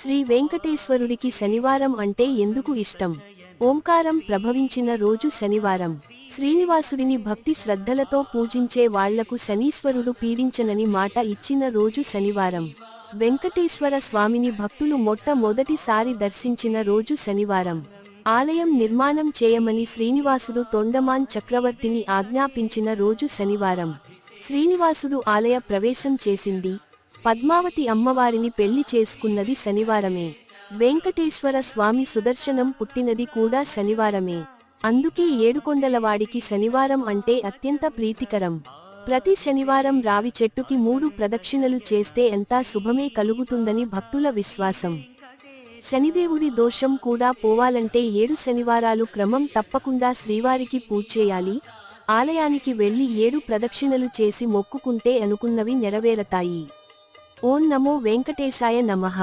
శ్రీ వెంకటేశ్వరుడికి శనివారం అంటే ఎందుకు ఇష్టం? ఓంకారం ప్రభవించిన రోజు శనివారం. శ్రీనివాసుడిని భక్తి శ్రద్ధలతో పూజించే వాళ్లకు శనీశ్వరుడు పీడించనని మాట ఇచ్చిన రోజు శనివారం. వెంకటేశ్వర స్వామిని భక్తులు మొట్టమొదటిసారి దర్శించిన రోజు శనివారం. ఆలయం నిర్మాణం చేయమని శ్రీనివాసుడు తొండమాన్ చక్రవర్తిని ఆజ్ఞాపించిన రోజు శనివారం. శ్రీనివాసుడు ఆలయ ప్రవేశం చేసింది, పద్మావతి అమ్మవారిని పెళ్లి చేసుకున్నది శనివారమే. వెంకటేశ్వర స్వామి సుదర్శనం పుట్టినది కూడా శనివారమే. అందుకే ఏడుకొండలవాడికి శనివారం అంటే అత్యంత ప్రీతికరం. ప్రతి శనివారం రావి చెట్టుకి 3 ప్రదక్షిణలు చేస్తే ఎంతా శుభమే కలుగుతుందని భక్తుల విశ్వాసం. శనిదేవుడి దోషం కూడా పోవాలంటే 7 శనివారాలు క్రమం తప్పకుండా శ్రీవారికి పూజేయాలి. ఆలయానికి వెళ్లి 7 ప్రదక్షిణలు చేసి మొక్కుకుంటే అనుకున్నవి నెరవేరతాయి. ఓం నమో వెంకటేశాయ నమః.